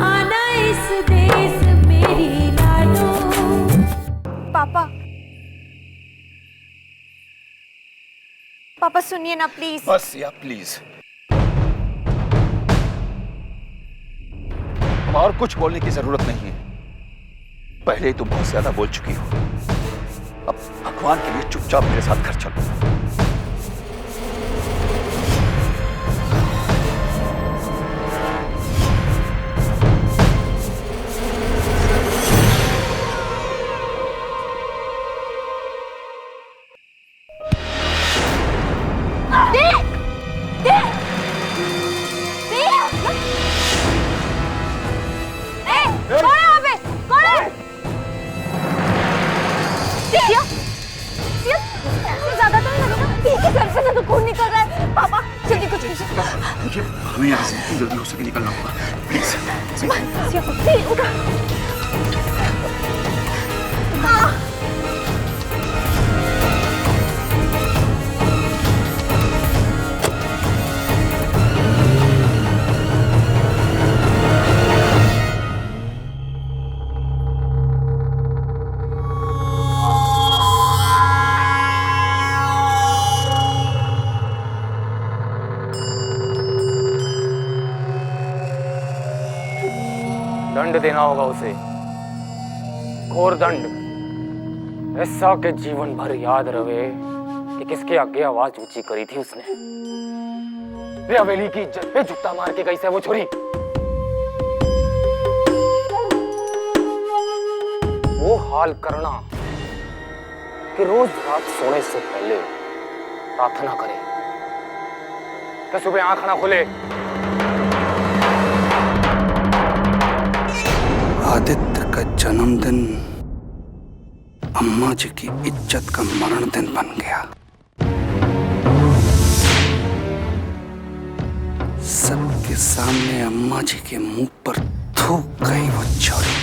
आना इस देश मेरी लाडो। पापा, पापा सुनिए ना प्लीज। बस या प्लीज। अब और कुछ बोलने की जरूरत नहीं है। पहले ही तुम बहुत ज्यादा बोल चुकी हो। अब भगवान के लिए चुपचाप मेरे साथ घर चलो। मुझे हमें यहाँ से जितनी जल्दी हो सके निकलना होगा। प्लीज दंड देना होगा उसे, घोर दंड, ऐसा के जीवन भर याद रहे कि किसके आगे आवाज ऊंची करी थी उसने। वे हवेली की इज्जत पे जूता मार के कैसे वो छोरी। वो हाल करना कि रोज रात सोने से पहले प्रार्थना करे कि सुबह आंख ना खुले। आदित्य का जन्मदिन अम्मा जी की इज्जत का मरण दिन बन गया। सबके सामने अम्मा जी के मुंह पर थूक गई वो छोरी।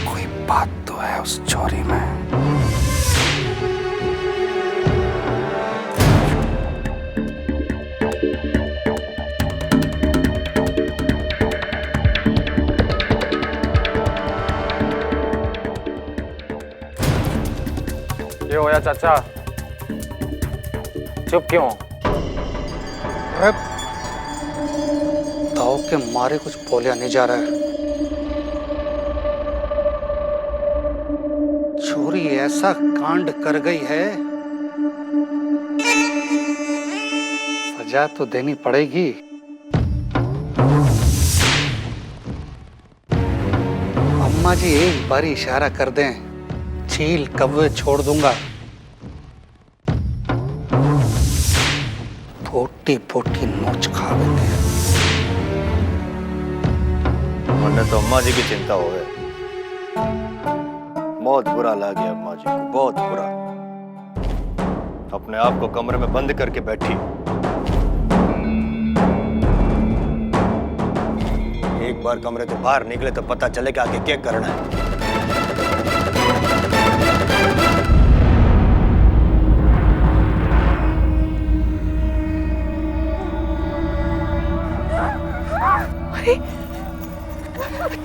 कोई बात तो है उस छोरी में। ये होया चाचा, चुप क्यों? अरे ताऊ के मारे कुछ बोलिया नहीं जा रहा है। छोरी ऐसा कांड कर गई है, सजा तो देनी पड़ेगी। अम्मा जी एक बार इशारा कर दें, चील कव्वे छोड़ दूंगा। पोटी पोटी नोच खावेंगे। मन्ने तो अम्मा जी की चिंता हो गई। बहुत बुरा लगा अम्मा जी को, बहुत बुरा। अपने आप को कमरे में बंद करके बैठी। एक बार कमरे से बाहर निकले तो पता चलेगा आगे क्या करना है।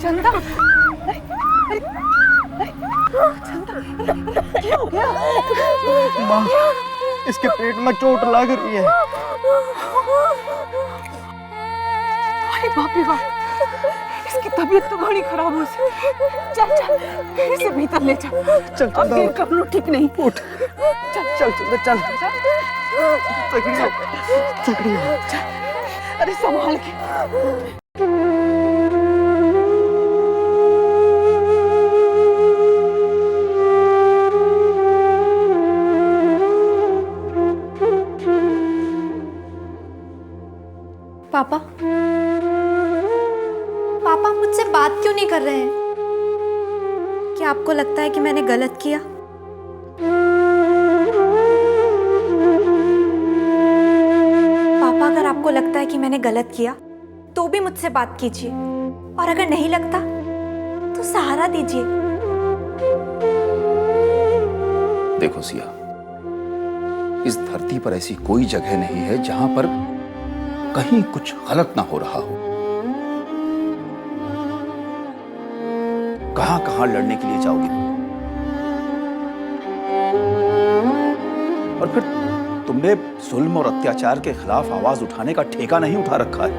चंदा, क्या हो गया? माँ, इसके पेट में चोट लग रही है। अरे बाप रे बाप, इसकी तबीयत तो बड़ी खराब हो सी। चल चल, इसे भीतर ले जा। चल अब देर कर लो, ठीक नहीं। उठ, चल चल चल। तकड़ी है। अरे संभाल के। पापा, पापा मुझसे बात क्यों नहीं कर रहे हैं? क्या आपको लगता है कि मैंने गलत किया? पापा, अगर आपको लगता है कि मैंने गलत किया तो भी मुझसे बात कीजिए, और अगर नहीं लगता तो सहारा दीजिए। देखो सिया, इस धरती पर ऐसी कोई जगह नहीं है जहां पर कहीं कुछ गलत ना हो रहा हो। कहां कहां लड़ने के लिए जाओगे? और फिर तुमने जुल्म और अत्याचार के खिलाफ आवाज उठाने का ठेका नहीं उठा रखा है।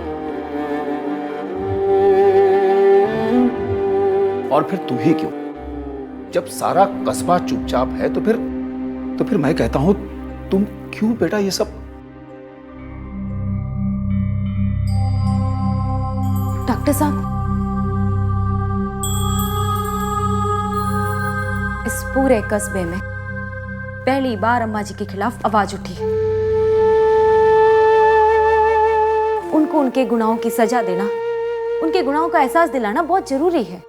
और फिर तुम ही क्यों? जब सारा कस्बा चुपचाप है तो फिर मैं कहता हूं तुम क्यों बेटा ये सब? डॉक्टर साहब, इस पूरे कस्बे में पहली बार अम्मा जी के खिलाफ आवाज उठी। उनको उनके गुनाहों की सजा देना, उनके गुनाहों का एहसास दिलाना बहुत जरूरी है।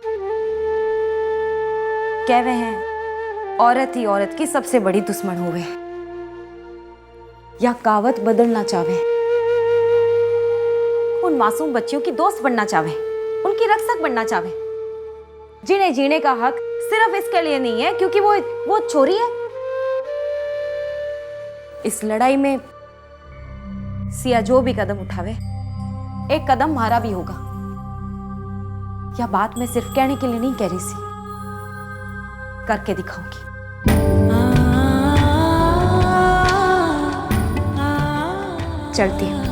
कह रहे हैं औरत ही औरत की सबसे बड़ी दुश्मन होवे, या कहावत बदलना चाहे, उन मासूम बच्चियों की दोस्त बनना चाहे, उनकी रक्षक बनना चाहे, जिन्हें जीने का हक सिर्फ इसके लिए नहीं है क्योंकि वो छोरी है। इस लड़ाई में सिया जो भी कदम उठावे, एक कदम मारा भी होगा। यह बात मैं सिर्फ कहने के लिए नहीं कह रही सी, करके दिखाऊंगी। चलती हूँ।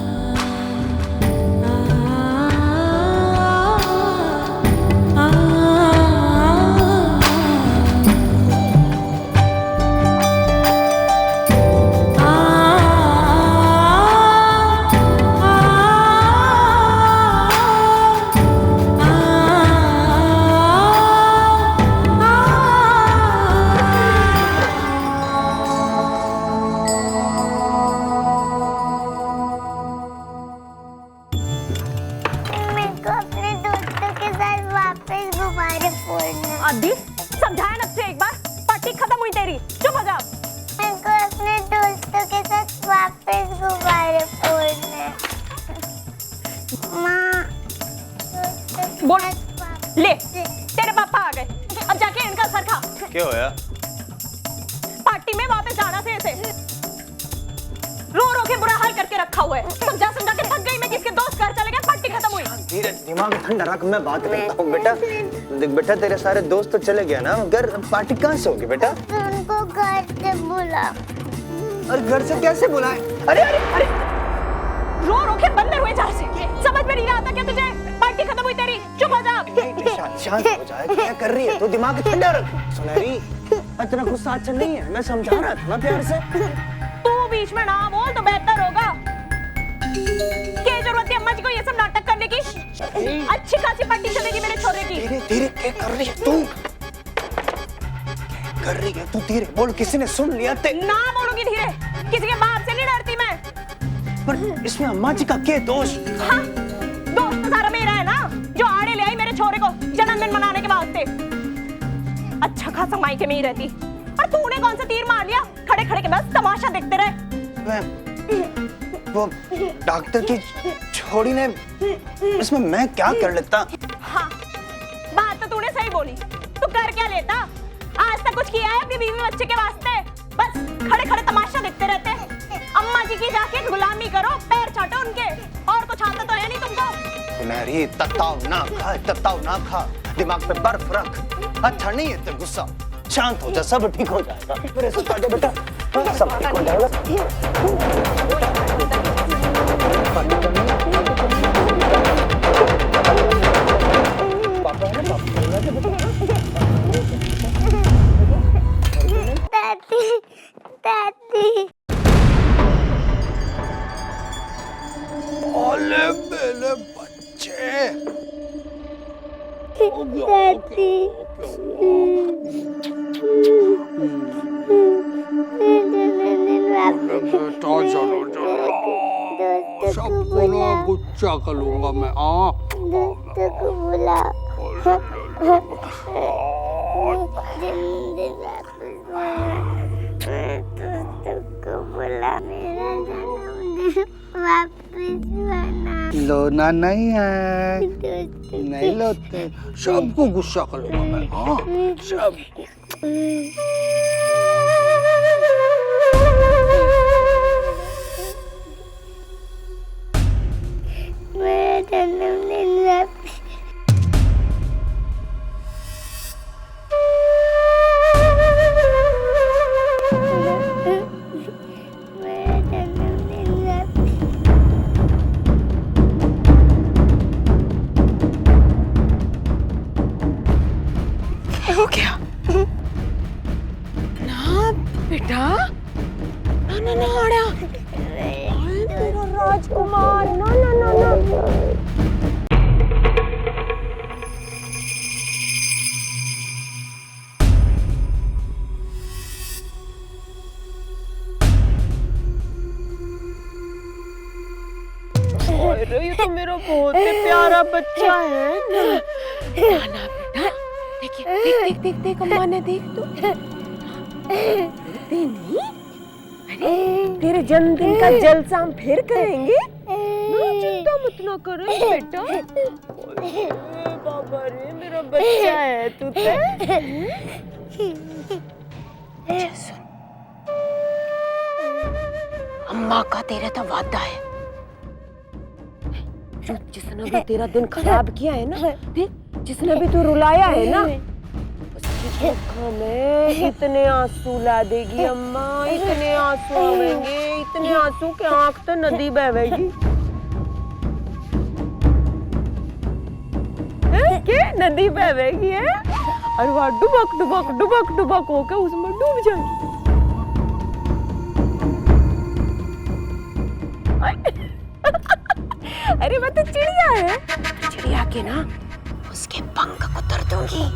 आदि समझाया ना तुझे एक बार, पार्टी खत्म हुई तेरी, चुप हो जा। मेरे को अपने दोस्तों के साथ वापस गुब्बारे फोड़ने। माँ, बोल ले, तेरे पापा आ गए, अब जाके इनका सर खा। क्या होया? पार्टी में वापस जाना से इसे रो रो के बुरा हाल करके रखा हुआ है। समझा समझा के थक गई मैं, किसके दोस्त घर चले गए, पार्टी खत्म हुई। धीरे, दिमाग ठंडा रख, मैं बात करता हूँ बेटा। देख बेटा, तेरे सारे दोस्त तो चले गए ना, घर पार्टी कहाँ से होगी बेटा? उनको घर से बुला। और घर से कैसे बुलाए? अरे अरे अरे, रो रो के बंदर हुए जहाँ से, समझ में नहीं आता क्या तुझे? पार्टी खत्म हुई तेरी, चुप हो जा। शांत हो जाए, क्या कर रही है? तो दिमाग ठंडा रख। सुनहरी, इतना गुस्सा अच्छा नहीं है, मैं समझा रहा था ना प्यार से। तू बीच में ना बोल तो बेहतर होगा। क्या जरूरत है अम्मा जी को ये सब नाटक करने की? अच्छी खासी पार्टी चलेगी मेरे छोरे की। धीरे धीरे क्या कर रही है तू? कर रही है तू? धीरे बोल, किसी ने सुन लिया ते? ना बोलूंगी धीरे, किसी के बाप से नहीं डरती मैं। पर इसमें अम्मा जी का क्या दोष? हाँ, दोस्त तो सारा मेरा है ना, जो आड़े ले आई मेरे छोरे को जन्मदिन मनाने के वास्ते। अच्छा खासा मायके में ही रहती, और तूने कौन सा तीर मार लिया? खड़े खड़े के बस तमाशा देखते रहे। वो डॉक्टर की छोड़ी ने, इसमें मैं क्या कर लेता? हाँ, बात तो तूने सही बोली। तू कर क्या लेता? आज तक कुछ किया है अपनी बीवी बच्चे के वास्ते? बस खड़े खड़े तमाशा देखते रहते। अम्मा जी की जाके गुलामी करो, पैर चाटो उनके, और कुछ आता तो है नहीं तुमको। सुनहरी, तताव ना खा, दिमाग पे बर्फ रख। अच्छा नहीं है तेरा गुस्सा, शांत हो जा, सब ठीक हो जाएगा। मेरे से काटे बेटा, सब ठीक हो जाएगा। दादी, ओले मेरे बच्चे, दादी, बेटा चलो चलो, सबको ना गुच्चा करूंगा मैं। दोस्तों को बुला। मेरा जन्मदिन वापस बना। लोना नहीं है, नहीं लोते। सबको गुस्सा करूंगा मैं। हाँ, सब जन्मदिन हैप्पी मेरा जन्मदिन हैप्पी हो गया ना बेटा ना ना ना आड़ा तेरा राजकुमार ना ना ना ना अरे ये तो मेरा बहुत ही प्यारा बच्चा है ना ना बेटा देखिए देख देख देख देख अम्मा ने देख तो नहीं अरे तेरे जन्मदिन का जलसा हम फिर करेंगे ना चिंता मत ना करो बेटा बाबा रे मेरा बच्चा है तू तो अम्मा का तेरे तो वादा है जिसने भी तेरा दिन खराब किया है ना देख जिसने भी तू रुलाया है ना उसकी आंखों में इतने आंसू ला देगी अम्मा इतने आंसू आवेंगे इतने आंसू के आंख तो नदी बहेगी के नदी बहेगी है और वह डुबक डुबक डुबक डुबक होकर उसमें डूब जाएगी अरे वो तो चिड़िया है चिड़िया के ना उसके पंख कुतर दूंगी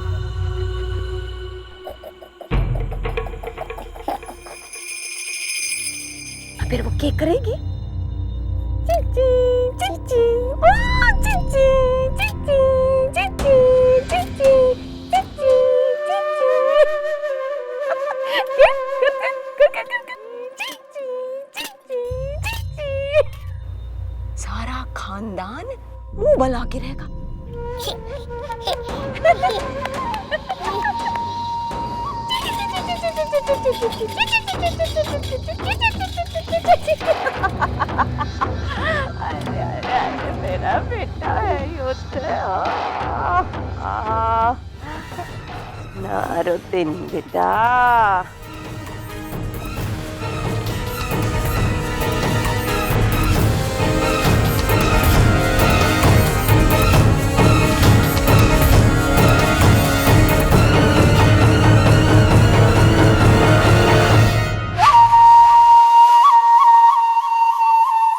फिर वो क्या करेगी चिची चिची ओ चिची चिची चिची चिची चिची चिची सारा खानदान मुंह बना के रहेगा अरे अरे अरे मेरा बेटा है ना रोते नहीं बेटा